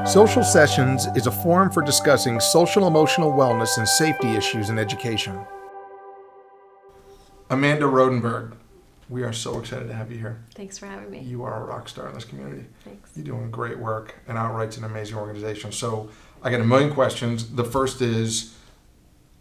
Social Sessions is a forum for discussing social emotional wellness and safety issues in education. Amanda Rohdenburg, we are so excited to have you here. Thanks for having me. You are a rock star in this community. Thanks. You're doing great work, and Outright's an amazing organization. So I got a million questions. The first is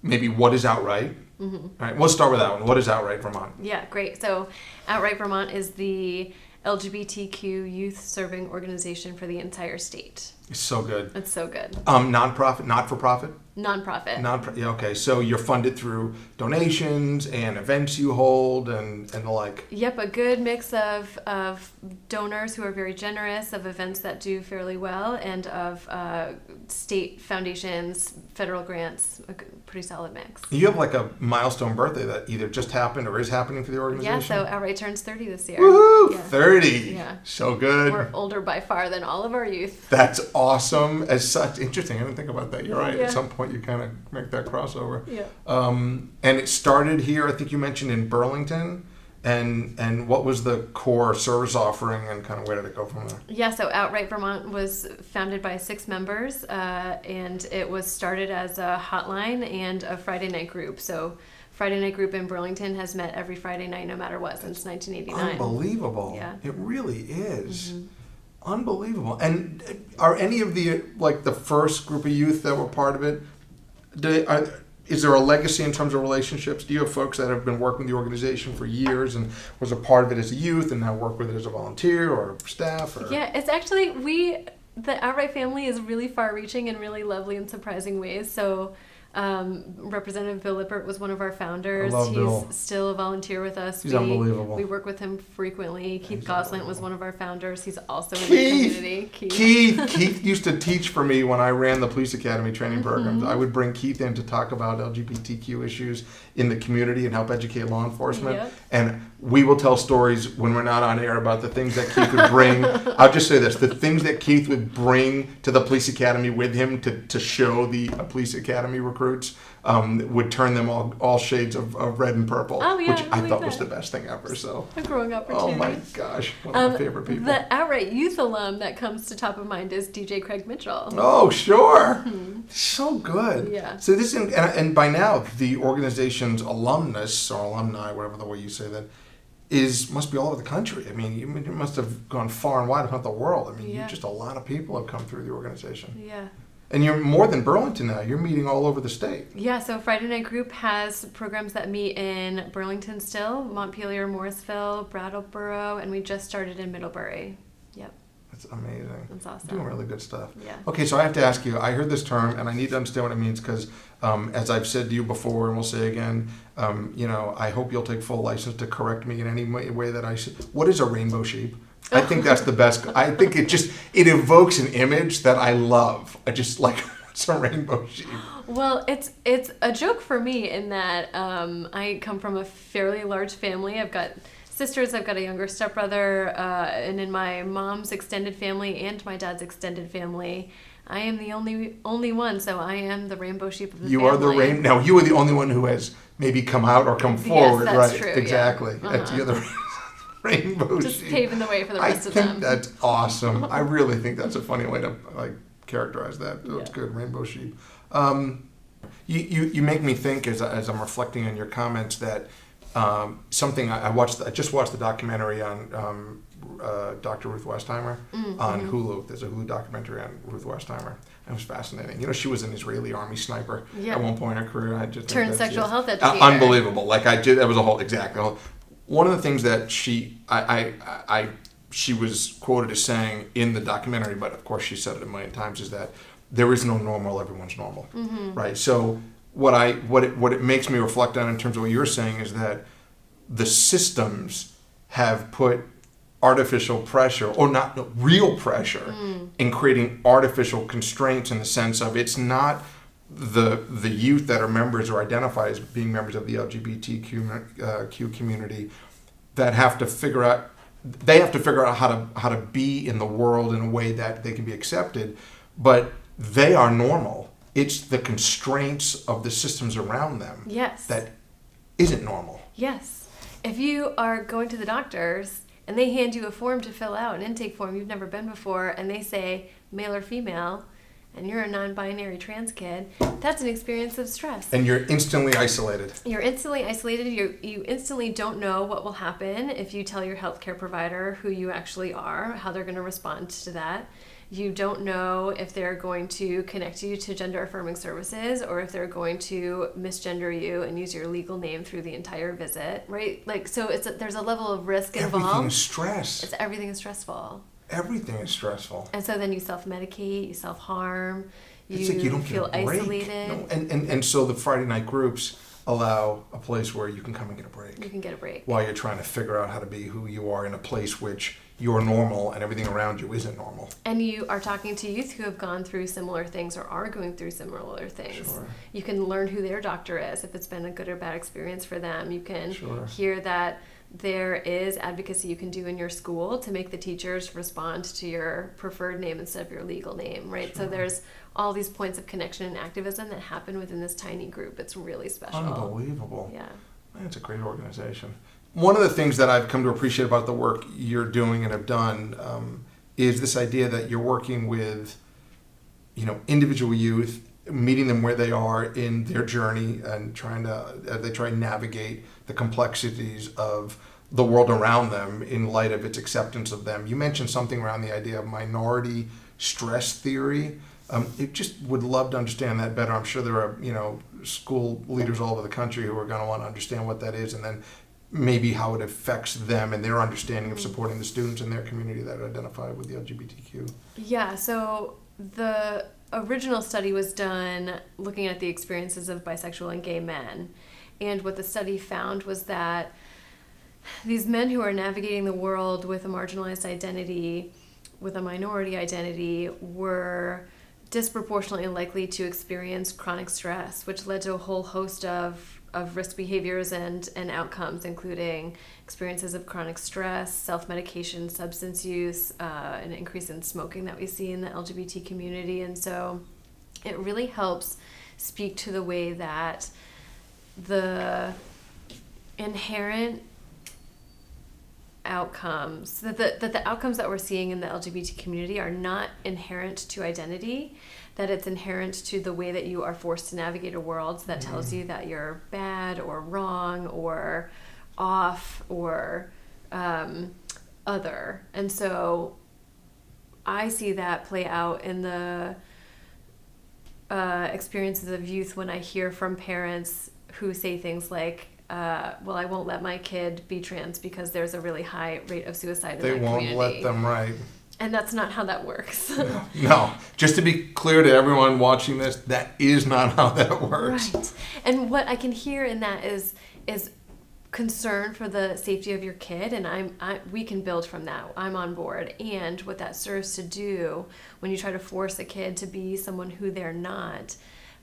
maybe what is Outright? Mm-hmm. All right, we'll start with that one. What is Outright Vermont? Yeah, great. So Outright Vermont is the LGBTQ youth serving organization for the entire state. It's so good. It's so good. Nonprofit, not-for-profit? Nonprofit. Yeah, okay. So you're funded through donations and events you hold and the like. Yep, a good mix of donors who are very generous, of events that do fairly well, and of state foundations, federal grants, a pretty solid mix. You have like a milestone birthday that either just happened or is happening for the organization? Yeah, so Outright turns 30 this year. Woohoo! Yeah. 30! Yeah. So good. We're older by far than all of our youth. That's awesome. As such, interesting. I didn't think about that. You're right. Yeah. At some point you kind of make that crossover. Yeah. And it started here, I think you mentioned in Burlington. And what was the core service offering and kind of where did it go from there? Yeah, so Outright Vermont was founded by 6 members, and it was started as a hotline and a Friday night group. So Friday night group in Burlington has met every Friday night no matter what since 1989. Unbelievable. Yeah. It really is. Mm-hmm. Unbelievable. And are any of the, like the first group of youth that were part of it, is there a legacy in terms of relationships? Do you have folks that have been working with the organization for years and was a part of it as a youth and now work with it as a volunteer or staff? Or? Yeah, it's actually, the Outright family is really far-reaching in really lovely and surprising ways. So Representative Bill Lippert was one of our founders. I love Bill. He's still a volunteer with us. He's unbelievable. We work with him frequently. Keith Goslant was one of our founders. He's also in Keith, the community. Keith used to teach for me when I ran the police academy training programs. I would bring Keith in to talk about LGBTQ issues in the community and help educate law enforcement. Yep. And we will tell stories when we're not on air about the things that Keith would bring. I'll just say this, the things that Keith would bring to the police academy with him to show the police academy recruits would turn them all shades of red and purple, which I thought was the best thing ever. So a growing opportunity. Oh my gosh, one of my favorite people. The Outright Youth alum that comes to top of mind is DJ Craig Mitchell. Oh, sure. So good. Yeah. So this, and by now, the organization's alumnus, or alumni, whatever the way you say that, must be all over the country. I mean, you must have gone far and wide, if not the world. I mean, just a lot of people have come through the organization. Yeah. And you're more than Burlington now. You're meeting all over the state. Yeah, so Friday Night Group has programs that meet in Burlington still, Montpelier, Morrisville, Brattleboro, and we just started in Middlebury. Yep. That's amazing. That's awesome. You're doing really good stuff. Yeah. Okay, so I have to ask you, I heard this term, and I need to understand what it means because, as I've said to you before, and we'll say again, I hope you'll take full license to correct me in any way that I say. What is a rainbow sheep? I think that's the best. I think it evokes an image that I love. I just like, what's a rainbow sheep? Well, it's a joke for me in that I come from a fairly large family. I've got sisters, I've got a younger stepbrother, and in my mom's extended family and my dad's extended family, I am the only one, so I am the rainbow sheep of the family. You are the Now, you are the only one who has maybe come out or come forward, yes, that's right? True, Exactly. Yeah. That's the other rainbow Just sheep. paving the way for the rest of them. I think that's awesome. I really think that's a funny way to characterize that. That's good, rainbow sheep. You make me think as I'm reflecting on your comments that something I just watched the documentary on Dr. Ruth Westheimer on Hulu. There's a Hulu documentary on Ruth Westheimer. It was fascinating. She was an Israeli army sniper at one point in her career. I just turned sexual health educator. Unbelievable. That was a whole one of the things that she was quoted as saying in the documentary, but of course she said it a million times, is that there is no normal, everyone's normal, right? So what it makes me reflect on in terms of what you're saying is that the systems have put artificial pressure, or real pressure, in creating artificial constraints in the sense of it's not the youth that are members or identify as being members of the LGBTQ community that have to figure out how to be in the world in a way that they can be accepted, but they are normal. It's the constraints of the systems around them that isn't normal. Yes. If you are going to the doctors and they hand you a form to fill out, an intake form you've never been before, and they say male or female, and you're a non-binary trans kid, that's an experience of stress. And you're instantly isolated. You're instantly isolated. You instantly don't know what will happen if you tell your healthcare provider who you actually are, how they're going to respond to that. You don't know if they're going to connect you to gender affirming services or if they're going to misgender you and use your legal name through the entire visit, right? Like, so there's a level of risk involved. Everything is stress. Everything is stressful. Everything is stressful. And so then you self-medicate, you self-harm, It's like you don't feel get a break. isolated. No. And so the Friday night groups allow a place where you can come and get a break. You can get a break. While you're trying to figure out how to be who you are in a place which you're normal and everything around you isn't normal. And you are talking to youth who have gone through similar things or are going through similar things. Sure. You can learn who their doctor is, if it's been a good or bad experience for them. You can hear that there is advocacy you can do in your school to make the teachers respond to your preferred name instead of your legal name, right? Sure. So there's all these points of connection and activism that happen within this tiny group. It's really special. Unbelievable. Yeah. Man, it's a great organization. One of the things that I've come to appreciate about the work you're doing and have done is this idea that you're working with, individual youth, meeting them where they are in their journey and as they try and navigate the complexities of the world around them in light of its acceptance of them. You mentioned something around the idea of minority stress theory. It just would love to understand that better. I'm sure there are, school leaders all over the country who are going to want to understand what that is and then maybe how it affects them and their understanding of supporting the students in their community that identify with the LGBTQ. Yeah, so the original study was done looking at the experiences of bisexual and gay men. And what the study found was that these men who are navigating the world with a marginalized identity, with a minority identity, were disproportionately likely to experience chronic stress, which led to a whole host of risk behaviors and outcomes, including experiences of chronic stress, self-medication, substance use, an increase in smoking that we see in the LGBT community. And so it really helps speak to the way that the inherent outcomes, that the outcomes that we're seeing in the LGBT community are not inherent to identity, that it's inherent to the way that you are forced to navigate a world that tells you that you're bad or wrong or off or other. And so I see that play out in the experiences of youth when I hear from parents who say things like, well, I won't let my kid be trans because there's a really high rate of suicide in that community. They won't let them, right. And that's not how that works. No. Just to be clear to everyone watching this, that is not how that works. Right. And what I can hear in that is concern for the safety of your kid, and we can build from that. I'm on board. And what that serves to do when you try to force a kid to be someone who they're not,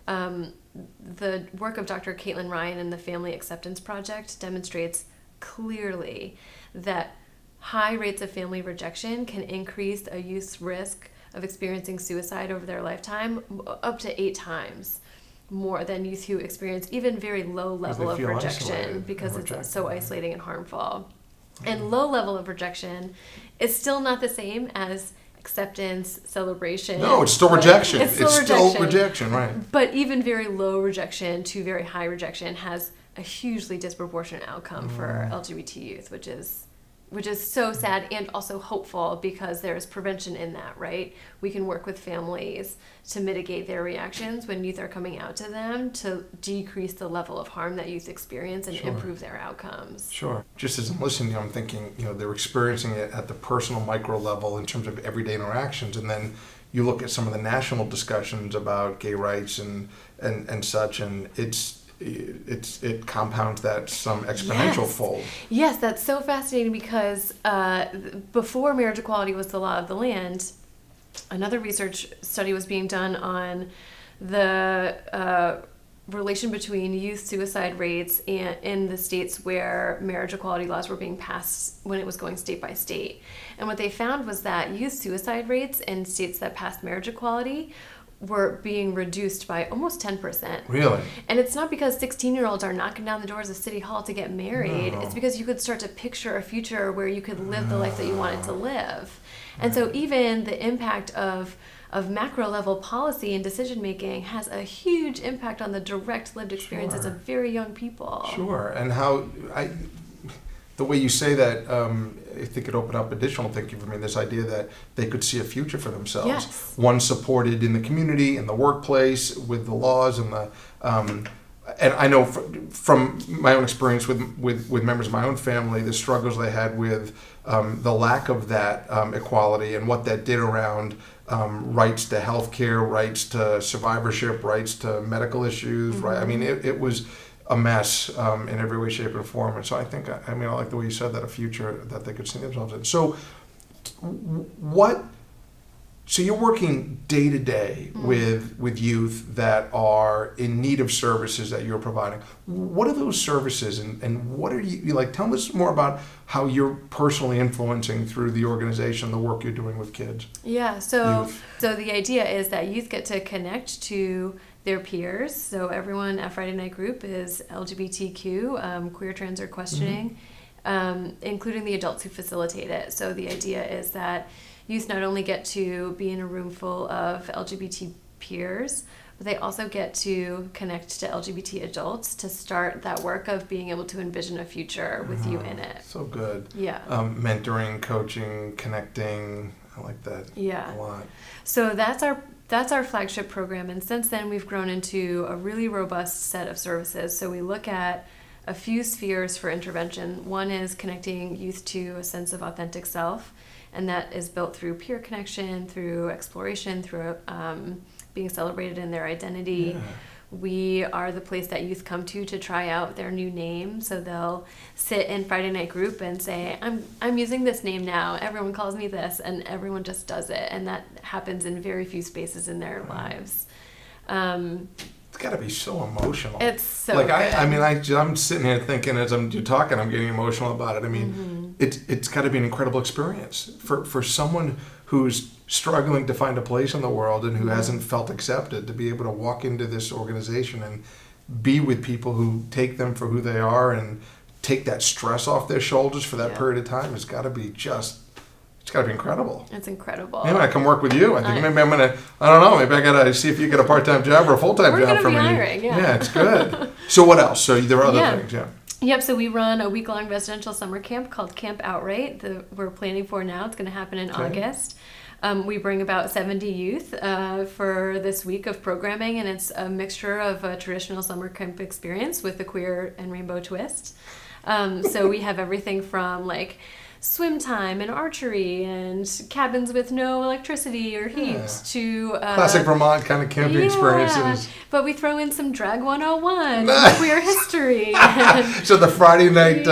the work of Dr. Caitlin Ryan and the Family Acceptance Project demonstrates clearly that high rates of family rejection can increase a youth's risk of experiencing suicide over their lifetime up to 8 times more than youth who experience even very low level of rejection because it's so isolating and harmful. And low level of rejection is still not the same as acceptance, celebration. No, it's still rejection. It's still rejection, right. But even very low rejection to very high rejection has a hugely disproportionate outcome for LGBT youth, which is so sad and also hopeful because there's prevention in that, right? We can work with families to mitigate their reactions when youth are coming out to them to decrease the level of harm that youth experience and improve their outcomes. Sure. Just as I'm listening, I'm thinking, they're experiencing it at the personal micro level in terms of everyday interactions. And then you look at some of the national discussions about gay rights and such, and it compounds that some exponential fold. Yes, that's so fascinating because before marriage equality was the law of the land, another research study was being done on the relation between youth suicide rates in the states where marriage equality laws were being passed when it was going state by state. And what they found was that youth suicide rates in states that passed marriage equality were being reduced by almost 10%. Really? And it's not because 16-year-olds are knocking down the doors of City Hall to get married. No. It's because you could start to picture a future where you could live the life that you wanted to live. And so even the impact of macro level policy and decision making has a huge impact on the direct lived experiences Sure. of very young people. Sure. And the way you say that, I think it opened up additional thinking for me, this idea that they could see a future for themselves. Yes. One supported in the community, in the workplace, with the laws and the, and I know from my own experience with members of my own family, the struggles they had with the lack of that equality and what that did around rights to health care, rights to survivorship, rights to medical issues, right? I mean, it was a mess in every way, shape, and form. And so I think, I like the way you said that, a future that they could see themselves in. So so you're working day to day with youth that are in need of services that you're providing. What are those services, and what are you like? Tell us more about how you're personally influencing through the organization, the work you're doing with kids. Yeah, so Youth. so the idea is that youth get to connect to their peers. So everyone at Friday Night Group is LGBTQ, queer, trans, or questioning, including the adults who facilitate it. So the idea is that youth not only get to be in a room full of LGBT peers, but they also get to connect to LGBT adults to start that work of being able to envision a future with you in it. So good. Yeah. Mentoring, coaching, connecting. I like that Yeah. a lot. So that's our flagship program, and since then we've grown into a really robust set of services. So we look at a few spheres for intervention. One is connecting youth to a sense of authentic self, and that is built through peer connection, through exploration, through being celebrated in their identity. Yeah. We are the place that youth come to try out their new name. So they'll sit in Friday Night Group and say, I'm using this name now. Everyone calls me this, and everyone just does it. And that happens in very few spaces in their lives. It's got to be so emotional. It's so like good. I'm sitting here thinking as you're talking, I'm getting emotional about it. I mean, it's got to be an incredible experience for someone who's struggling to find a place in the world and who hasn't felt accepted, to be able to walk into this organization and be with people who take them for who they are and take that stress off their shoulders for that period of time. It's got to be incredible. It's incredible. Maybe I can work with you. I think maybe I'm going to, I don't know, maybe I got to see if you get a part-time job or a full-time job for me. We're going to be hiring, Yeah, it's good. So what else? So there are other things, yeah. Yep, so we run a week-long residential summer camp called Camp Outright that we're planning for now. It's going to happen in August. We bring about 70 youth for this week of programming, and it's a mixture of a traditional summer camp experience with a queer and rainbow twist. So we have everything from like swim time and archery and cabins with no electricity or heat to classic Vermont kind of camping experiences. But we throw in some drag 101, queer history. So the Friday night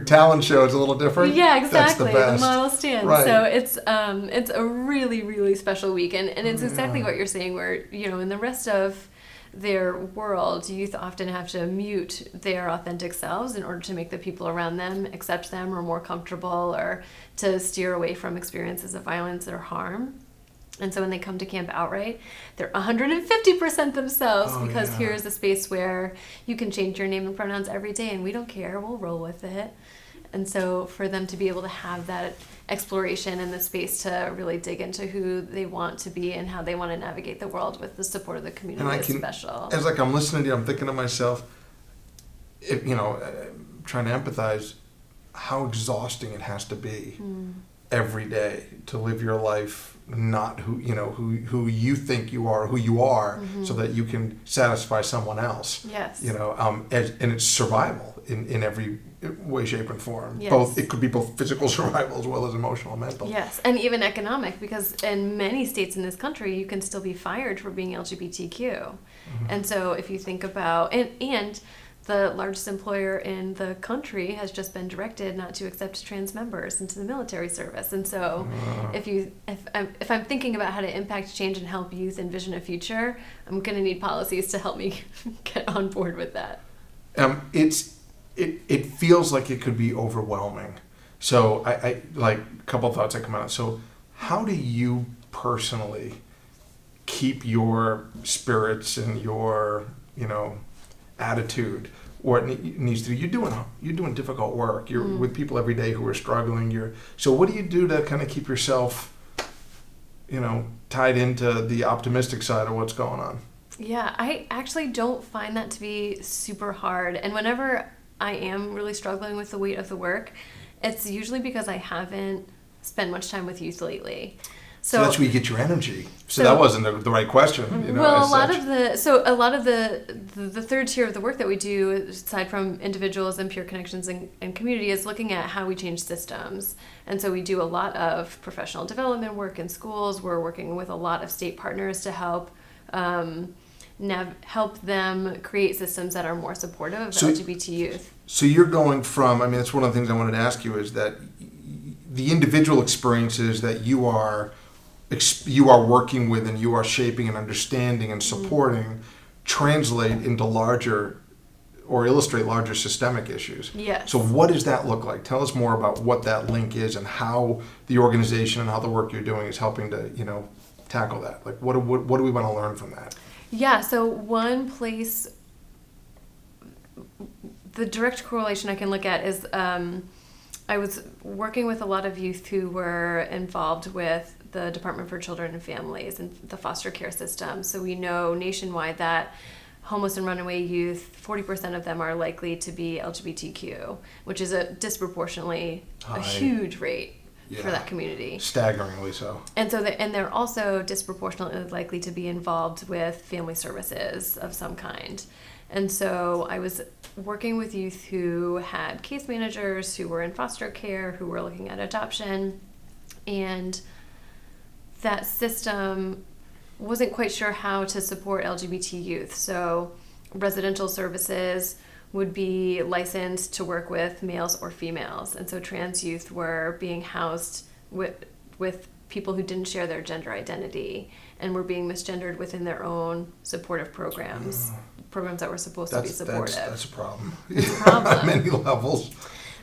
talent show is a little different. Yeah, exactly. That's the best. The model stand. Right. So it's a really, really special week, and it's exactly what you're saying. Where in the rest of their world, youth often have to mute their authentic selves in order to make the people around them accept them or more comfortable, or to steer away from experiences of violence or harm. And so when they come to Camp Outright, they're 150% themselves, because here's a space where you can change your name and pronouns every day, and we don't care, we'll roll with it. And so for them to be able to have that exploration and the space to really dig into who they want to be and how they want to navigate the world with the support of the community is special. As I'm listening to you, I'm thinking to myself, trying to empathize how exhausting it has to be every day to live your life not who you think you are, who you are, so that you can satisfy someone else. Yes. And it's survival in every way, shape, and form. Yes. It could be both physical survival as well as emotional and mental. Yes, and even economic, because in many states in this country, you can still be fired for being LGBTQ. And so if you think about, and the largest employer in the country has just been directed not to accept trans members into the military service. And so if I'm thinking about how to impact change and help youth envision a future, I'm going to need policies to help me get on board with that. It feels like it could be overwhelming. So I like a couple of thoughts that come out. So how do you personally keep your spirits and your, attitude where it needs to be. You're doing difficult work. You're with people every day who are struggling. So what do you do to kind of keep yourself, tied into the optimistic side of what's going on? Yeah, I actually don't find that to be super hard. And whenever I am really struggling with the weight of the work, it's usually because I haven't spent much time with youth lately. So that's where you get your energy. So that wasn't the right question. Well, a lot of the third tier of the work that we do, aside from individuals and peer connections and community, is looking at how we change systems. And so we do a lot of professional development work in schools. We're working with a lot of state partners to help help them create systems that are more supportive of LGBT youth. So you're going from, that's one of the things I wanted to ask you, is that the individual experiences that you are working with and you are shaping and understanding and supporting translate into larger or illustrate larger systemic issues. Yes. So what does that look like? Tell us more about what that link is and how the organization and how the work you're doing is helping to, tackle that. Like what do we want to learn from that? Yeah, so one place, the direct correlation I can look at is I was working with a lot of youth who were involved with the Department for Children and Families and the foster care system. So we know nationwide that homeless and runaway youth, 40% of them are likely to be LGBTQ, which is a disproportionately a huge rate for that community. Staggeringly so. And so they're also disproportionately likely to be involved with family services of some kind. And so I was working with youth who had case managers, who were in foster care, who were looking at adoption, and that system wasn't quite sure how to support LGBT youth. So residential services would be licensed to work with males or females. And so trans youth were being housed with people who didn't share their gender identity and were being misgendered within their own supportive programs that were supposed to be supportive. That's a problem. It's a problem. On many levels.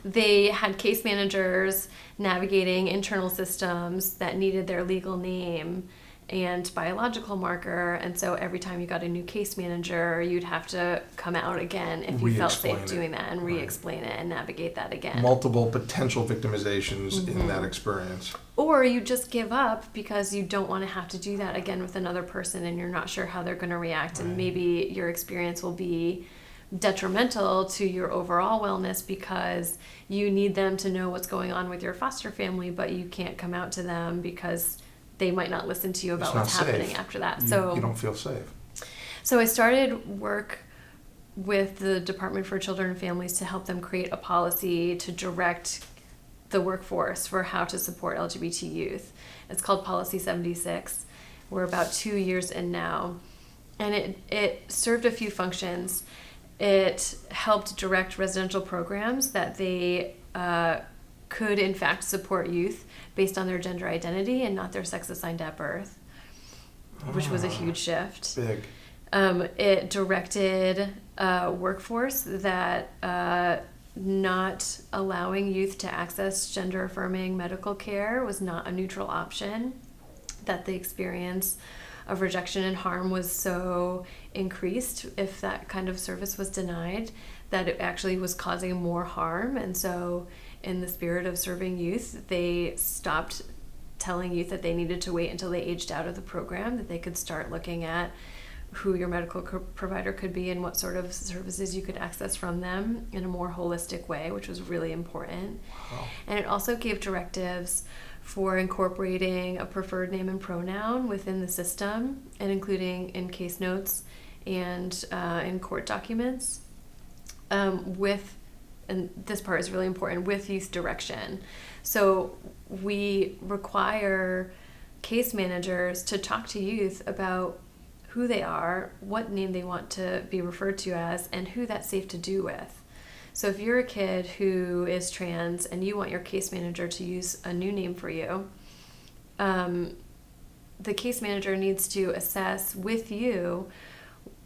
They had case managers navigating internal systems that needed their legal name and biological marker, and so every time you got a new case manager, you'd have to come out again if you felt safe doing that and re-explain it and navigate that again. Multiple potential victimizations in that experience. Or you just give up because you don't want to have to do that again with another person and you're not sure how they're going to react, and maybe your experience will be detrimental to your overall wellness because you need them to know what's going on with your foster family, but you can't come out to them because they might not listen to you about what's happening after that. So you don't feel safe. So I started work with the Department for Children and Families to help them create a policy to direct the workforce for how to support LGBT youth. It's called Policy 76. We're about 2 years in now. And it served a few functions. It helped direct residential programs that they could in fact support youth based on their gender identity and not their sex assigned at birth, which was a huge shift. Big. It directed a workforce that not allowing youth to access gender affirming medical care was not a neutral option, that the experience of rejection and harm was so increased if that kind of service was denied that it actually was causing more harm. And so in the spirit of serving youth, they stopped telling youth that they needed to wait until they aged out of the program, that they could start looking at who your medical provider could be and what sort of services you could access from them in a more holistic way, which was really important. Wow. And it also gave directives for incorporating a preferred name and pronoun within the system and including in case notes and in court documents and this part is really important, with youth direction. So we require case managers to talk to youth about who they are, what name they want to be referred to as, and who that's safe to do with. So if you're a kid who is trans and you want your case manager to use a new name for you, the case manager needs to assess with you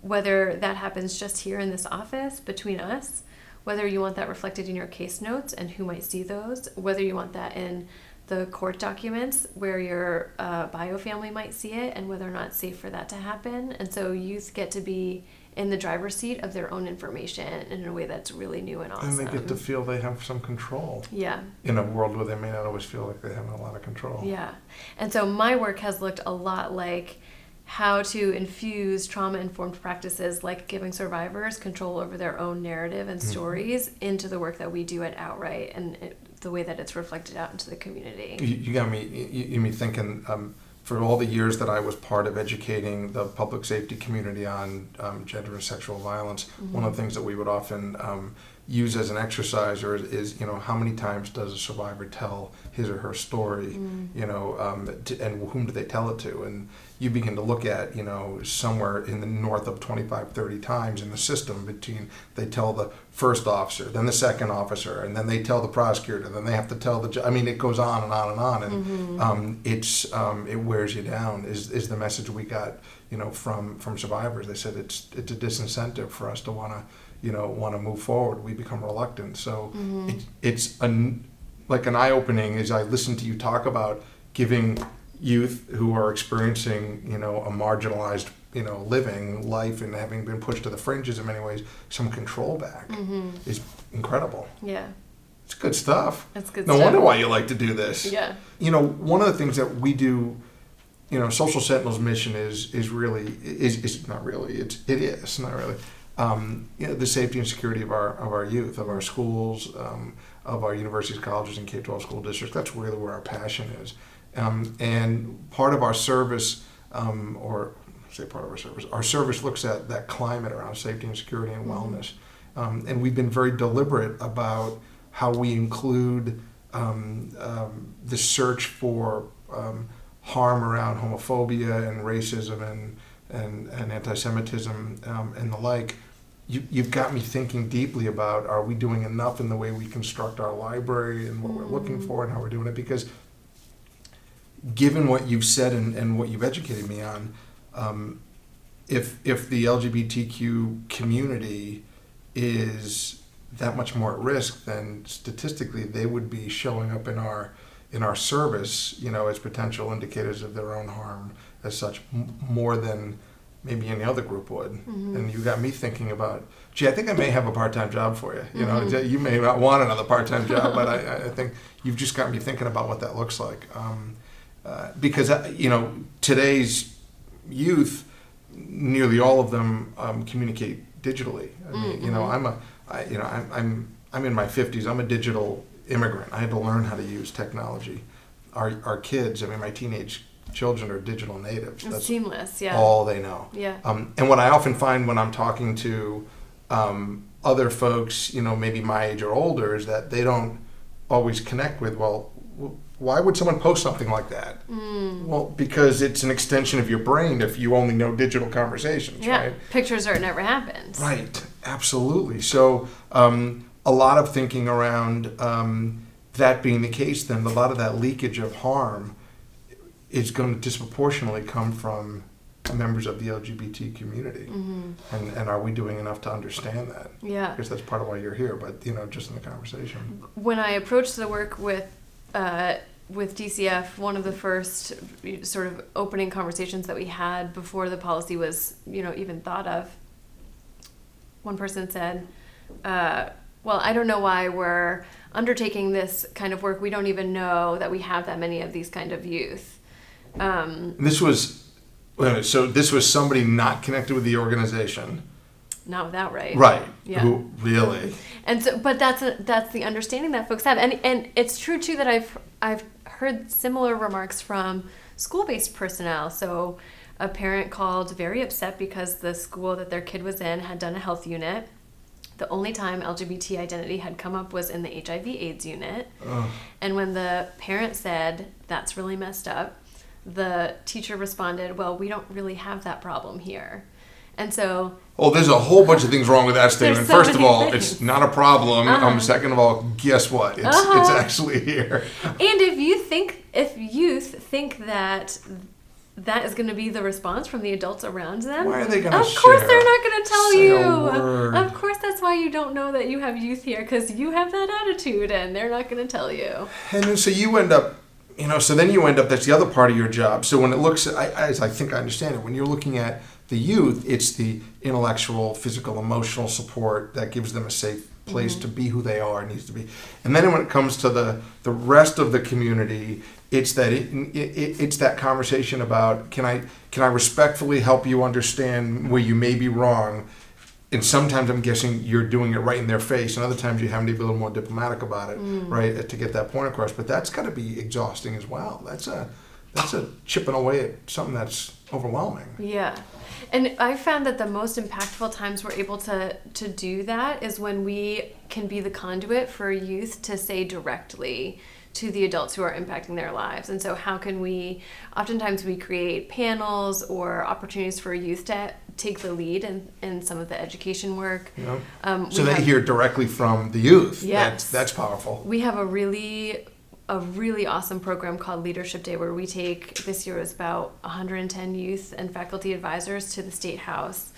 whether that happens just here in this office between us, whether you want that reflected in your case notes and who might see those, whether you want that in the court documents where your bio family might see it and whether or not it's safe for that to happen. And so youth get to be in the driver's seat of their own information in a way that's really new and awesome. And they get to feel they have some control. Yeah. In a world where they may not always feel like they have a lot of control. Yeah. And so my work has looked a lot like how to infuse trauma-informed practices like giving survivors control over their own narrative and stories into the work that we do at Outright and the way that it's reflected out into the community. You got me, you me thinking, for all the years that I was part of educating the public safety community on gender and sexual violence, one of the things that we would often use as an exercise is how many times does a survivor tell his or her story, and whom do they tell it to? And you begin to look at, somewhere in the north of 25, 30 times in the system between they tell the first officer, then the second officer, and then they tell the prosecutor, then they have to tell the judge. I mean, it goes on and on and on, and it wears you down. Is the message we got, from survivors? They said it's a disincentive for us to want to move forward. We become reluctant. So it's like an eye-opening as I listen to you talk about giving youth who are experiencing, a marginalized, living life and having been pushed to the fringes in many ways, some control back is incredible. Yeah. It's good stuff. That's good No stuff. wonder why you like to do this. Yeah. One of the things that we do, Social Sentinel's mission is not really, it is not really, the safety and security of our youth, of our schools, of our universities, colleges, and K-12 school districts. That's really where our passion is. And part of our service, our service looks at that climate around safety and security and wellness. And we've been very deliberate about how we include the search for harm around homophobia and racism and anti-Semitism and the like. You've got me thinking deeply about, are we doing enough in the way we construct our library and what we're looking for and how we're doing it? Because given what you've said and what you've educated me on, if the LGBTQ community is that much more at risk, then statistically they would be showing up in our service, as potential indicators of their own harm as such, more than maybe any other group would. And you got me thinking about, I think I may have a part-time job for you. You may not want another part-time job, but I think you've just got me thinking about what that looks like. Because today's youth, nearly all of them communicate digitally. I mean, I'm in my 50s. I'm a digital immigrant. I had to learn how to use technology. Our kids, my teenage children are digital natives. That's seamless, yeah. all they know. Yeah. And what I often find when I'm talking to other folks, maybe my age or older, is that they don't always connect with, well, why would someone post something like that? Well, because it's an extension of your brain if you only know digital conversations, yeah. right? Pictures are, it never happens. Right, absolutely. So a lot of thinking around that being the case, then a lot of that leakage of harm is going to disproportionately come from members of the LGBT community. And are we doing enough to understand that? Yeah. I guess that's part of why you're here, but just in the conversation. When I approached the work with DCF, one of the first sort of opening conversations that we had before the policy was, even thought of, one person said, well, I don't know why we're undertaking this kind of work. We don't even know that we have that many of these kind of youth. This was somebody not connected with the organization. Not with Outright. Right. Yeah. Who really? And so, but that's the understanding that folks have, and it's true too that I've heard similar remarks from school-based personnel. So, a parent called very upset because the school that their kid was in had done a health unit. The only time LGBT identity had come up was in the HIV/AIDS unit, and when the parent said that's really messed up, the teacher responded, "Well, we don't really have that problem here." And so... Oh, there's a whole bunch of things wrong with that statement. So First of all, things. it's not a problem. Second of all, guess what? It's actually here. And if youth think that is going to be the response from the adults around them, why are they going to Of course they're not going to tell Say you. a word. Of course that's why you don't know that you have youth here, because you have that attitude and they're not going to tell you. And then so you end up so then you end up, that's the other part of your job. So when it looks, as I think I understand it, when you're looking at the youth, it's the intellectual, physical, emotional support that gives them a safe place to be who they are, needs to be. And then when it comes to the rest of the community, it's that it's that conversation about, can I respectfully help you understand where you may be wrong? And sometimes I'm guessing you're doing it right in their face, and other times you have to be a little more diplomatic about it, right, to get that point across. But that's got to be exhausting as well. That's a chipping away at something that's overwhelming. Yeah. And I found that the most impactful times we're able to do that is when we can be the conduit for youth to say directly to the adults who are impacting their lives. And so how can we, oftentimes we create panels or opportunities for youth to take the lead in some of the education work. Yeah. So they hear directly from the youth. Yes. That's powerful. We have a really awesome program called Leadership Day, where we take, this year is about 110 youth and faculty advisors to the State House.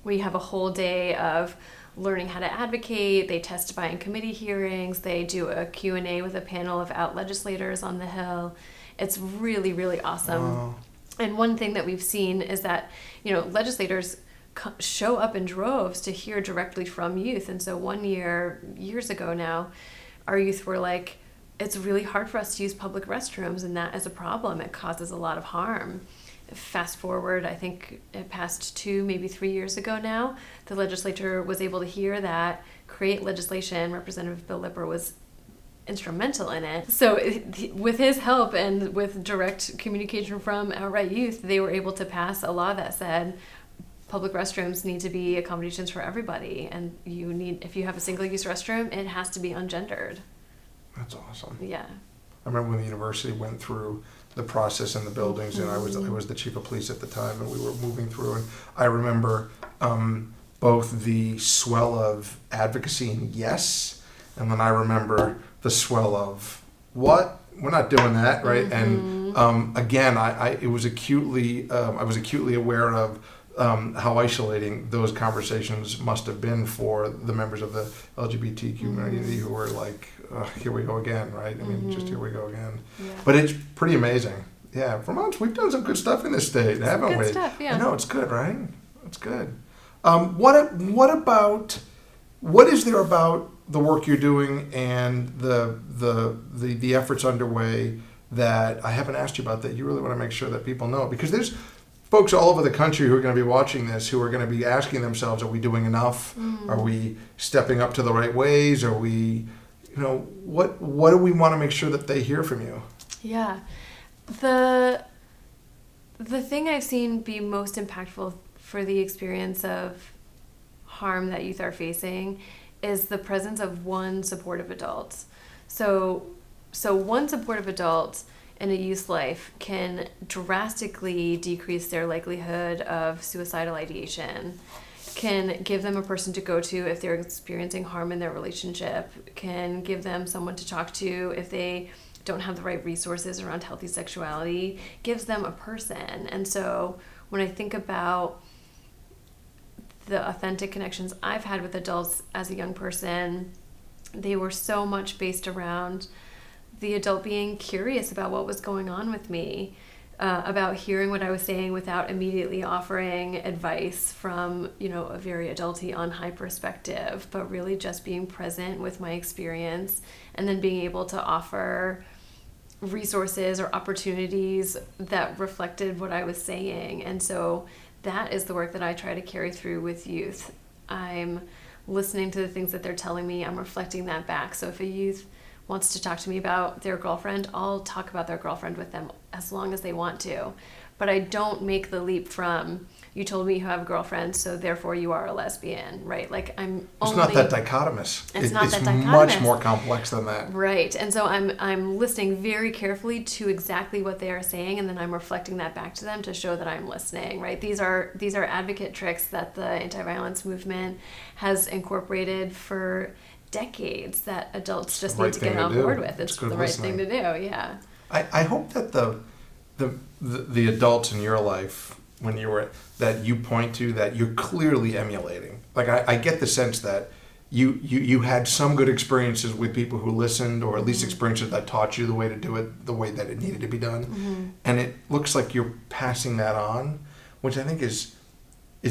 We have a whole day of learning how to advocate. They testify in committee hearings. They do a Q&A with a panel of out legislators on the Hill. It's really, really awesome. Wow. And one thing that we've seen is that, legislators show up in droves to hear directly from youth. And so one year, years ago now, our youth were like, it's really hard for us to use public restrooms, and that is a problem. It causes a lot of harm. Fast forward, I think it passed 2, maybe 3 years ago now, the legislature was able to hear that, create legislation. Representative Bill Lipper was instrumental in it. So with his help and with direct communication from outright youth, they were able to pass a law that said public restrooms need to be accommodations for everybody, and if you have a single-use restroom, it has to be ungendered. That's awesome. Yeah. I remember when the university went through the process in the buildings, and I was the chief of police at the time, and we were moving through, and I remember both the swell of advocacy and yes, and then I remember the swell of what? We're not doing that, right? And again, I was acutely aware of how isolating those conversations must have been for the members of the LGBTQ community who were like, here we go again, right? I mean, just here we go again. Yeah. But it's pretty amazing. Yeah, Vermont, we've done some good stuff in this state, haven't we? Good stuff, yeah. I know, it's good, right? It's good. What is there about the work you're doing and the efforts underway that I haven't asked you about that you really want to make sure that people know? Because there's folks all over the country who are going to be watching this who are going to be asking themselves, are we doing enough? Are we stepping up to the right ways? Are we, what do we want to make sure that they hear from you? Yeah. The thing I've seen be most impactful for the experience of harm that youth are facing is the presence of one supportive adult. So one supportive adult in a youth's life can drastically decrease their likelihood of suicidal ideation, can give them a person to go to if they're experiencing harm in their relationship, can give them someone to talk to if they don't have the right resources around healthy sexuality, gives them a person. And so when I think about the authentic connections I've had with adults as a young person, they were so much based around the adult being curious about what was going on with me, about hearing what I was saying without immediately offering advice from, a very adulty on high perspective, but really just being present with my experience and then being able to offer resources or opportunities that reflected what I was saying. And so that is the work that I try to carry through with youth. I'm listening to the things that they're telling me. I'm reflecting that back. So if a youth wants to talk to me about their girlfriend, I'll talk about their girlfriend with them as long as they want to. But I don't make the leap from, you told me you have a girlfriend, so therefore you are a lesbian, right? Like It's not that dichotomous. It's not that dichotomous. Much more complex than that. Right. And so I'm listening very carefully to exactly what they are saying, and then I'm reflecting that back to them to show that I'm listening, right? These are advocate tricks that the anti-violence movement has incorporated for decades that adults just need to get on board with. It's the right thing to do, yeah. I hope that the adults in your life that you point to that you're clearly emulating. Like I get the sense that you had some good experiences with people who listened, or at least experiences that taught you the way to do it, the way that it needed to be done. And it looks like you're passing that on, which I think is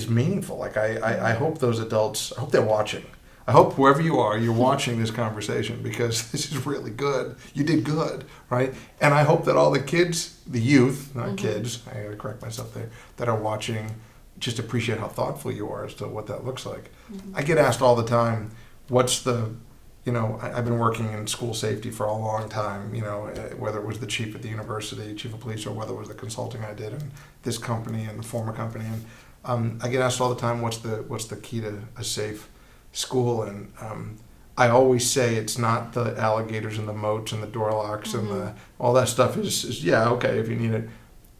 meaningful. Like I hope those adults, I hope they're watching. I hope whoever you are, you're watching this conversation, because this is really good. You did good, right? And I hope that all the kids, the youth, not kids, I gotta correct myself there, that are watching just appreciate how thoughtful you are as to what that looks like. I get asked all the time, what's the, I've been working in school safety for a long time, whether it was the chief at the university, chief of police, or whether it was the consulting I did in this company and the former company. And I get asked all the time, what's the key to a safe school? And I always say it's not the alligators and the moats and the door locks and all that stuff is yeah, okay, if you need it.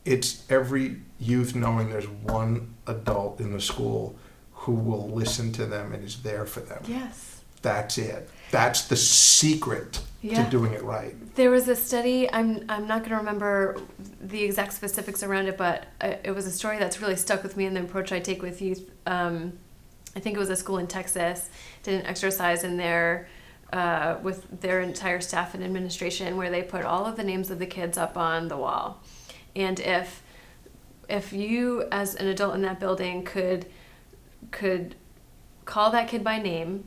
It's every youth knowing there's one adult in the school who will listen to them and is there for them. Yes. That's it. That's the secret to doing it right. There was a study, I'm not going to remember the exact specifics around it, but it was a story that's really stuck with me in the approach I take with youth. I think it was a school in Texas, did an exercise in there with their entire staff and administration, where they put all of the names of the kids up on the wall. And if you as an adult in that building could call that kid by name,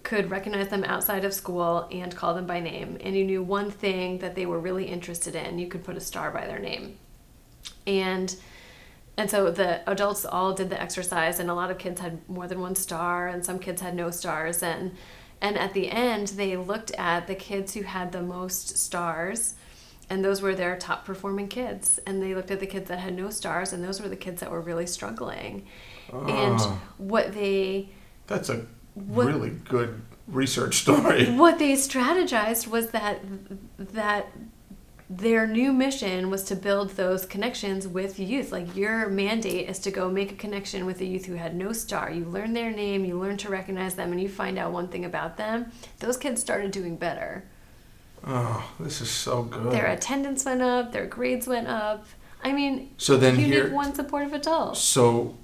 could recognize them outside of school and call them by name, and you knew one thing that they were really interested in, you could put a star by their name. And so the adults all did the exercise, and a lot of kids had more than one star, and some kids had no stars. And at the end, they looked at the kids who had the most stars, and those were their top performing kids. And they looked at the kids that had no stars, and those were the kids that were really struggling. And that's a really good research story. What they strategized was that their new mission was to build those connections with youth. Like, your mandate is to go make a connection with a youth who had no star. You learn their name, you learn to recognize them, and you find out one thing about them. Those kids started doing better. Oh, this is so good. Their attendance went up, their grades went up. I mean, so then you need one supportive adult. So,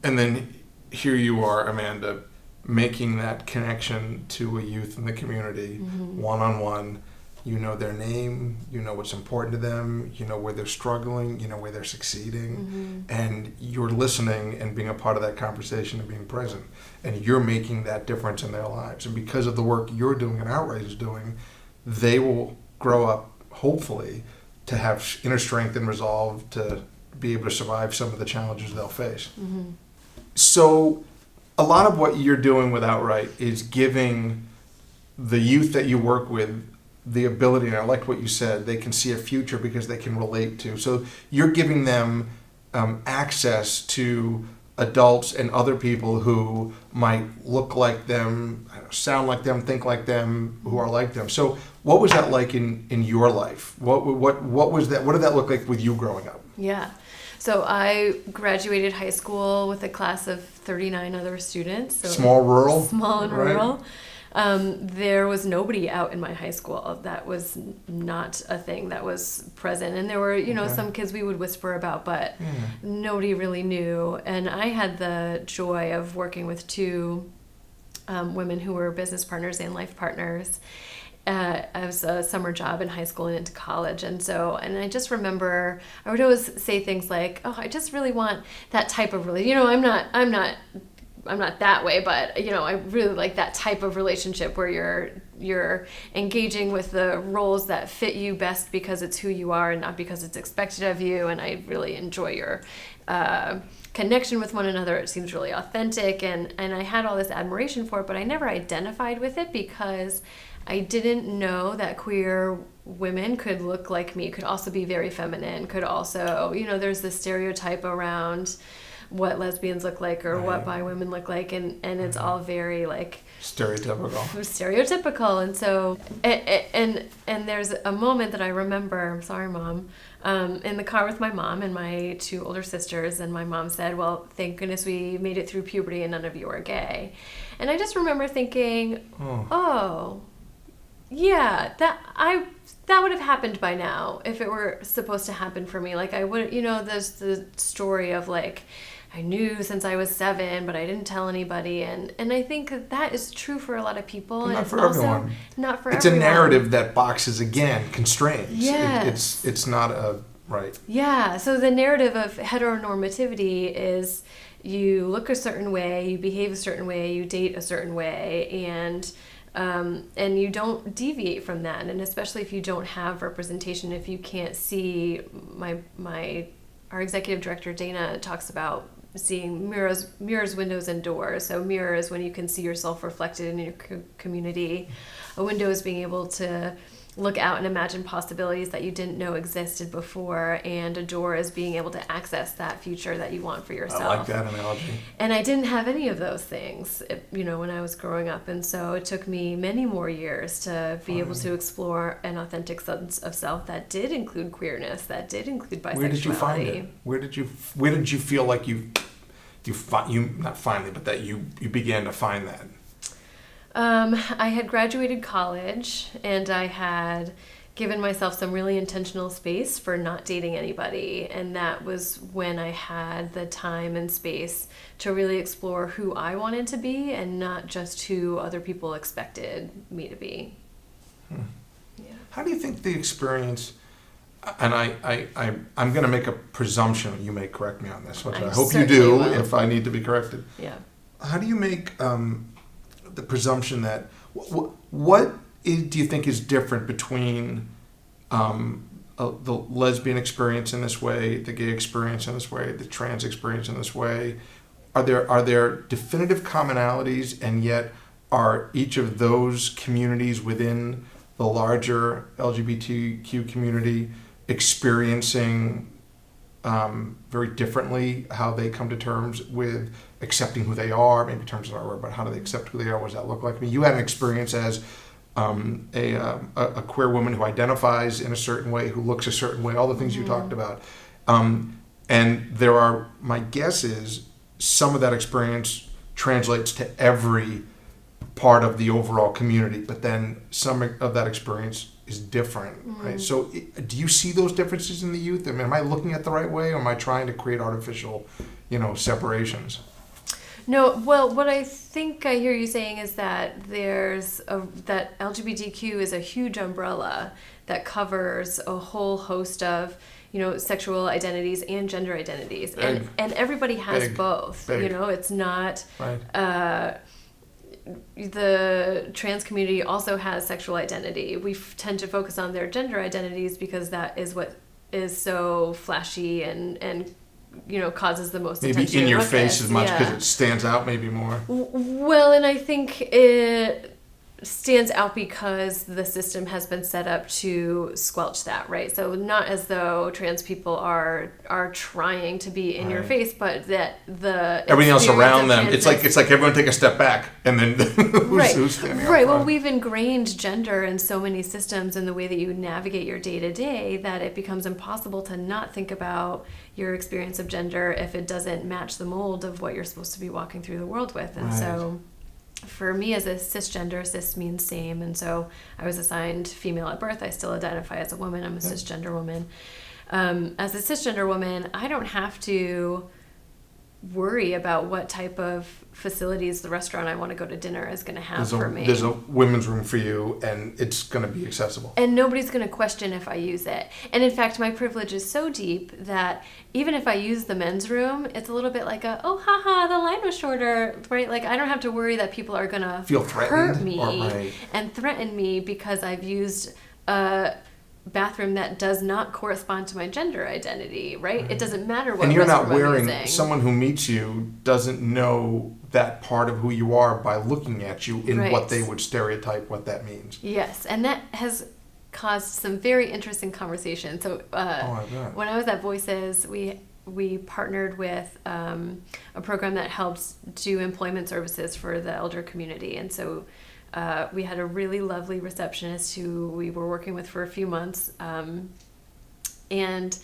and then here you are, Amanda, making that connection to a youth in the community, one-on-one. You know their name, you know what's important to them, you know where they're struggling, you know where they're succeeding, and you're listening and being a part of that conversation and being present. And you're making that difference in their lives. And because of the work you're doing and Outrage is doing, they will grow up, hopefully, to have inner strength and resolve to be able to survive some of the challenges they'll face. So a lot of what you're doing with Outright is giving the youth that you work with the ability, and I liked what you said, they can see a future because they can relate to. So you're giving them access to adults and other people who might look like them, sound like them, think like them, who are like them. So what was that like in your life? What was that? What did that look like with you growing up? Yeah. So I graduated high school with a class of 39 other students. So small rural? Small and right? rural. There was nobody out in my high school. That was not a thing that was present. And there were, some kids we would whisper about, but nobody really knew. And I had the joy of working with two women who were business partners and life partners as a summer job in high school and into college. And I just remember I would always say things like, oh, I just really want that type of relationship. I'm not that way, but I really like that type of relationship where you're engaging with the roles that fit you best because it's who you are and not because it's expected of you. And I really enjoy your connection with one another. It seems really authentic, and I had all this admiration for it, but I never identified with it because I didn't know that queer women could look like me, could also be very feminine, could also, there's this stereotype around what lesbians look like or what bi women look like, and it's all very like stereotypical. And so and there's a moment that I remember, I'm sorry Mom, in the car with my mom and my two older sisters, and my mom said, well, thank goodness we made it through puberty and none of you are gay. And I just remember thinking, oh yeah, that would have happened by now if it were supposed to happen for me. Like I would, there's the story of like I knew since I was 7, but I didn't tell anybody. And I think that is true for a lot of people. Not and for it's everyone. Also not for it's everyone. a narrative that boxes, again, constraints. Yes. It's not a, right. Yeah, so the narrative of heteronormativity is you look a certain way, you behave a certain way, you date a certain way, and you don't deviate from that. And especially if you don't have representation, if you can't see, our executive director Dana talks about seeing mirrors, windows, and doors. So mirror is when you can see yourself reflected in your community. A window is being able to look out and imagine possibilities that you didn't know existed before, and a door is being able to access that future that you want for yourself. I like that analogy. And I didn't have any of those things, when I was growing up, and so it took me many more years to be able to explore an authentic sense of self that did include queerness, that did include bisexuality. Where did you find it? Where did you feel like you not finally, but that you began to find that? I had graduated college, and I had given myself some really intentional space for not dating anybody, and that was when I had the time and space to really explore who I wanted to be and not just who other people expected me to be. Yeah. How do you think the experience, and I'm going to make a presumption, you may correct me on this, which I hope you do will. if I need to be corrected. Yeah. How do you make the presumption that what do you think is different between the lesbian experience in this way, the gay experience in this way, the trans experience in this way? Are there definitive commonalities, and yet are each of those communities within the larger LGBTQ community experiencing very differently how they come to terms with accepting who they are? Maybe terms of our word, but how do they accept who they are? What does that look like? I mean, you had an experience as a queer woman who identifies in a certain way, who looks a certain way, all the things you talked about. And there are, my guess is, some of that experience translates to every part of the overall community, but then some of that experience is different, right? So do you see those differences in the youth? I mean, am I looking at the right way, or am I trying to create artificial, separations? No, well, what I think I hear you saying is that that LGBTQ is a huge umbrella that covers a whole host of, sexual identities and gender identities, and everybody has both. It's not right. The trans community also has sexual identity. We tend to focus on their gender identities because that is what is so flashy and causes the most maybe attention. In your face as much because it stands out maybe more. Well, and I think it stands out because the system has been set up to squelch that, right? So not as though trans people are trying to be in your face, but that the everything else around them, it's like everyone take a step back and then who's standing up right. front? Well, we've ingrained gender in so many systems in the way that you navigate your day-to-day that it becomes impossible to not think about your experience of gender if it doesn't match the mold of what you're supposed to be walking through the world with. And so for me, as a cisgender, cis means same, and so I was assigned female at birth. I still identify as a woman. I'm a cisgender woman. As a cisgender woman, I don't have to worry about what type of facilities the restaurant I want to go to dinner is going to have for me. There's a women's room for you, and it's going to be accessible. And nobody's going to question if I use it. And in fact, my privilege is so deep that even if I use the men's room, it's a little bit like the line was shorter, right? Like, I don't have to worry that people are going to feel hurt me right. and threaten me because I've used a bathroom that does not correspond to my gender identity, right? It doesn't matter what. And you're not wearing, using. someone who meets you doesn't know that part of who you are by looking at you in what they would stereotype what that means. Yes, and that has caused some very interesting conversations. So when I was at Voices, we partnered with a program that helps do employment services for the elder community, and so we had a really lovely receptionist who we were working with for a few months, and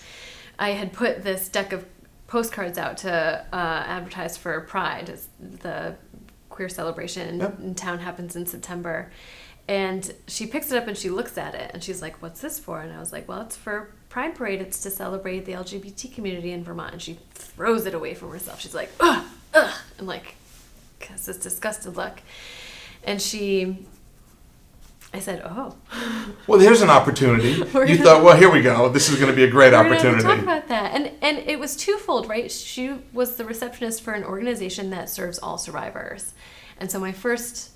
I had put this deck of postcards out to advertise for Pride. The queer celebration in town happens in September. And she picks it up and she looks at it and she's like, "What's this for?" And I was like, "Well, it's for Pride Parade, it's to celebrate the LGBT community in Vermont. And she throws it away from herself. She's like, ugh, ugh. And like, has this disgusted look. And I said, oh. Well, here's an opportunity. You thought, well, here we go. This is going to be a great opportunity. We're going to talk about that. And it was twofold, right? She was the receptionist for an organization that serves all survivors. And so my first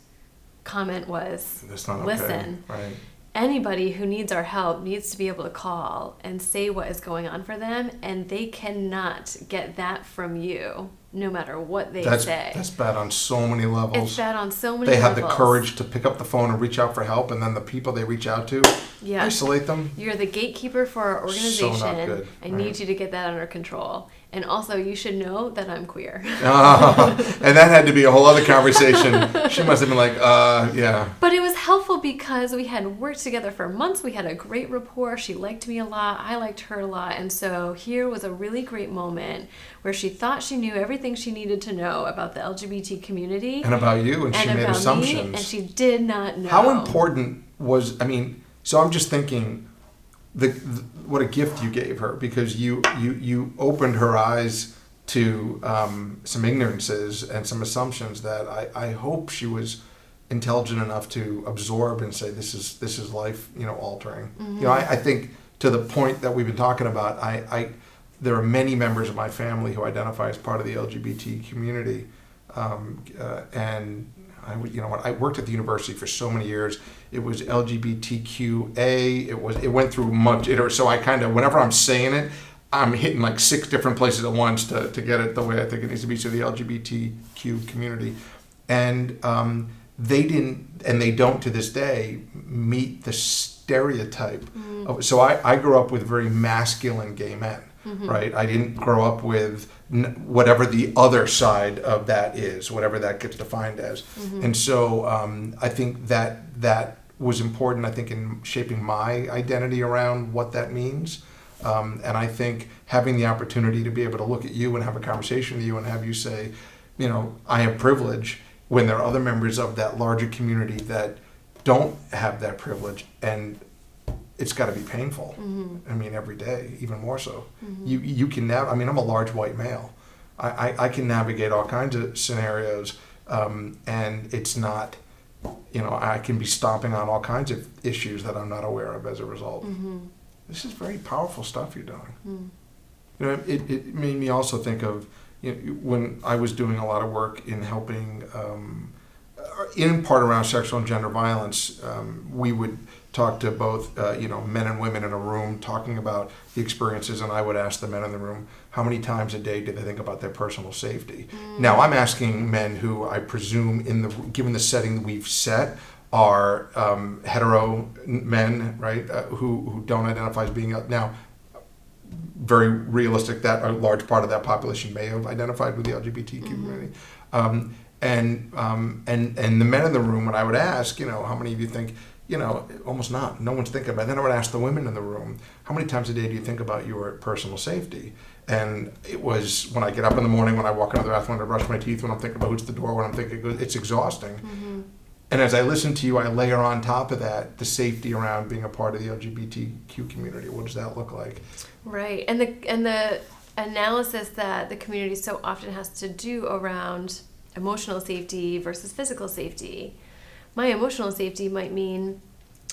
comment was, That's not listen, okay. Right. Anybody who needs our help needs to be able to call and say what is going on for them, and they cannot get that from you, no matter what they say. That's bad on so many levels. It's bad on so many levels. They levels. have the courage to pick up the phone and reach out for help, and then the people they reach out to, isolate them. You're the gatekeeper for our organization. So not good. I need you to get that under control. And also, you should know that I'm queer. And that had to be a whole other conversation. She must have been like, yeah. But it was helpful because we had worked together for months. We had a great rapport. She liked me a lot. I liked her a lot. And so here was a really great moment where she thought she knew everything she needed to know about the LGBT community. And about you, and she made assumptions. Me, and she did not know. How important was, so I'm just thinking, what a gift you gave her, because you opened her eyes to some ignorances and some assumptions that I hope she was intelligent enough to absorb and say, this is life, altering. Mm-hmm. I think to the point that we've been talking about, there are many members of my family who identify as part of the LGBT community, and I worked at the university for so many years. It was LGBTQA. It went through much. So I kind of, whenever I'm saying it, I'm hitting like 6 different places at once to get it the way I think it needs to be. So the LGBTQ community, and they didn't, and they don't to this day meet the stereotype. So I grew up with very masculine gay men. Mm-hmm. Right? I didn't grow up with whatever the other side of that is, whatever that gets defined as. Mm-hmm. And so I think that was important, I think, in shaping my identity around what that means. And I think having the opportunity to be able to look at you and have a conversation with you and have you say, I have privilege, when there are other members of that larger community that don't have that privilege, and it's got to be painful. Mm-hmm. Every day, even more so. Mm-hmm. You can I'm a large white male. I can navigate all kinds of scenarios, and it's not, I can be stomping on all kinds of issues that I'm not aware of as a result. Mm-hmm. This is very powerful stuff you're doing. Mm. It made me also think of, when I was doing a lot of work in helping, in part around sexual and gender violence, we would talk to both, men and women in a room talking about the experiences, and I would ask the men in the room, how many times a day do they think about their personal safety? Now, I'm asking men who I presume, given the setting we've set, are hetero men, right, who don't identify as being now. Very realistic that a large part of that population may have identified with the LGBTQ community, and the men in the room, when I would ask, how many of you think, almost not. No one's thinking about it. Then I would ask the women in the room, how many times a day do you think about your personal safety? And it was when I get up in the morning, when I walk into the bathroom, when I brush my teeth, when I'm thinking about who's at the door, when I'm thinking, it's exhausting. Mm-hmm. And as I listen to you, I layer on top of that the safety around being a part of the LGBTQ community. What does that look like? Right. And the analysis that the community so often has to do around emotional safety versus physical safety. My emotional safety might mean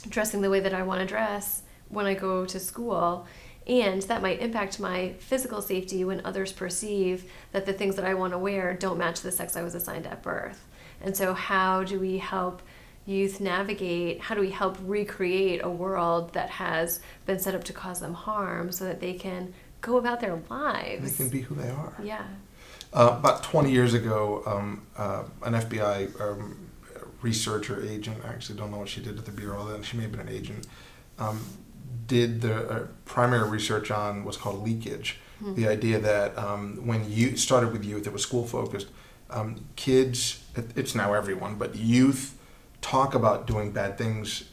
dressing the way that I want to dress when I go to school, and that might impact my physical safety when others perceive that the things that I want to wear don't match the sex I was assigned at birth. And so how do we help youth navigate, how do we help recreate a world that has been set up to cause them harm so that they can go about their lives? They can be who they are. Yeah. About 20 years ago, an FBI researcher agent, I actually don't know what she did at the Bureau then, she may have been an agent, did the primary research on what's called leakage. Mm-hmm. The idea that when you started with youth, it was school focused, kids, it's now everyone, but youth talk about doing bad things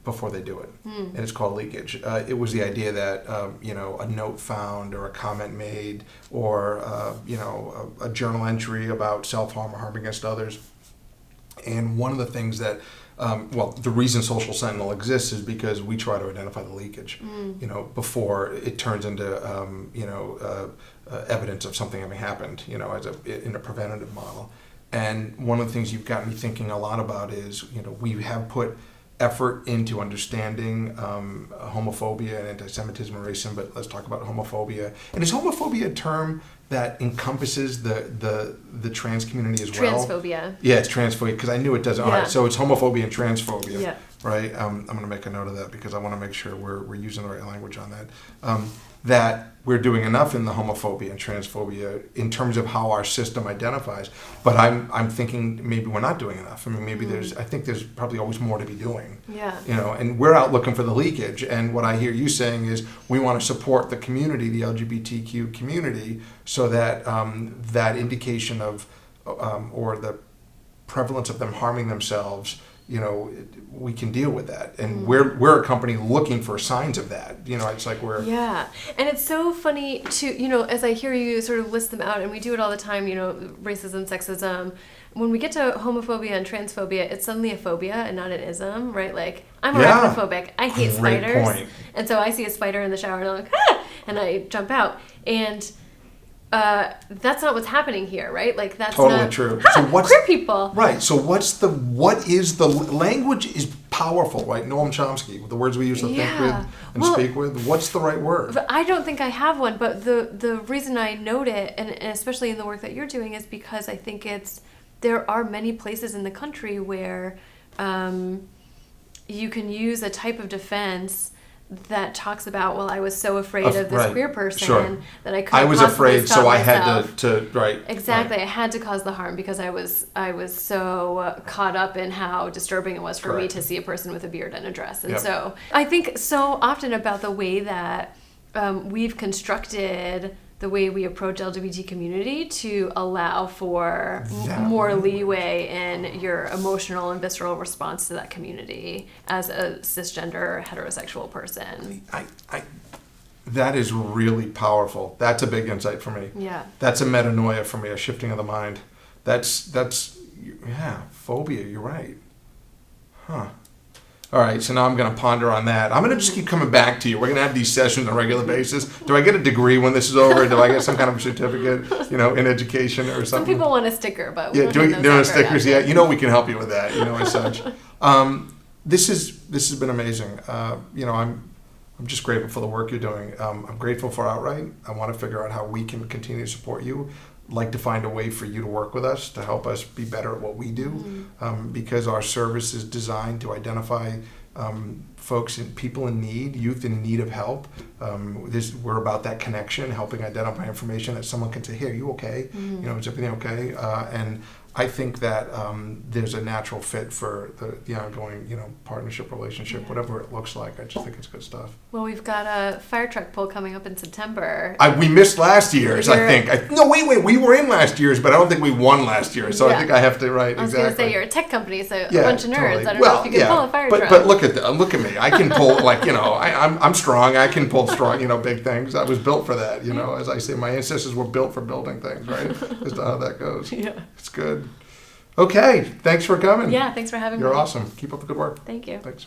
before they do it. And it's called leakage. It was the idea that, a note found or a comment made or, a journal entry about self-harm or harm against others. And one of the things that well, the reason Social Sentinel exists is because we try to identify the leakage, before it turns into, evidence of something having happened, in a preventative model. And one of the things you've got me thinking a lot about is, we have put effort into understanding homophobia and anti-Semitism and racism, but let's talk about homophobia. And is homophobia a term that encompasses the trans community as well? Transphobia. Yeah, it's transphobia, because I knew it doesn't. Yeah. All right, so it's homophobia and transphobia, Yeah. right? I'm going to make a note of that because I want to make sure we're using the right language on that. That we're doing enough in the homophobia and transphobia in terms of how our system identifies, but I'm thinking maybe we're not doing enough. I mean, maybe I think there's probably always more to be doing. Yeah. And we're out looking for the leakage. And what I hear you saying is we want to support the community, the LGBTQ community, so that that indication of or the prevalence of them harming themselves, we can deal with that. And we're a company looking for signs of that. It's like we're... Yeah. And it's so funny to, as I hear you sort of list them out, and we do it all the time, racism, sexism. When we get to homophobia and transphobia, it's suddenly a phobia and not an ism, right? Like, I'm arachnophobic. I hate Great spiders. point. And so I see a spider in the shower and I'm like, and I jump out. And that's not what's happening here, right? Like, that's totally not true. So what's queer people? Right. So what is the language is powerful, right? Noam Chomsky, the words we use to think with and speak with. What's the right word? But I don't think I have one. But the reason I note it, and especially in the work that you're doing, is because I think there are many places in the country where you can use a type of defense that talks about, well, I was so afraid of this queer person that I couldn't. I was afraid, so I myself. had to right. Exactly, right. I had to cause the harm because I was so caught up in how disturbing it was for me to see a person with a beard and a dress. And so I think so often about the way that we've constructed the way we approach LGBT community to allow for more leeway in your emotional and visceral response to that community as a cisgender heterosexual person. That is really powerful. That's a big insight for me. Yeah. That's a metanoia for me, a shifting of the mind. That's phobia, you're right. Huh. All right, so now I'm going to ponder on that. I'm going to just keep coming back to you. We're going to have these sessions on a regular basis. Do I get a degree when this is over? Do I get some kind of certificate, in education or something? Some people want a sticker, but we don't stickers yet. We can help you with that, as such. This has been amazing. I'm just grateful for the work you're doing. I'm grateful for Outright. I want to figure out how we can continue to support you. Like to find a way for you to work with us to help us be better at what we do, because our service is designed to identify folks and people in need, youth in need of help. We're about that connection, helping identify information that someone can say, "Hey, are you okay? Is everything okay?" And I think that there's a natural fit for the ongoing, partnership relationship, whatever it looks like. I just think it's good stuff. Well, we've got a fire truck pull coming up in September. We missed last year's, I think. No, wait, we were in last year's, but I don't think we won last year. So I think I have to, I was going to say, you're a tech company, so a bunch of nerds. Totally. I don't know if you can pull a fire truck. But look at me. I can pull, I'm strong. I can pull strong, big things. I was built for that, As I say, my ancestors were built for building things, right? That's how that goes. Yeah. It's good. Okay, thanks for coming. Yeah, thanks for having me. You're awesome. Keep up the good work. Thank you. Thanks.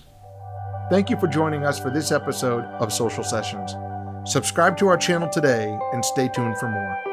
Thank you for joining us for this episode of Social Sessions. Subscribe to our channel today and stay tuned for more.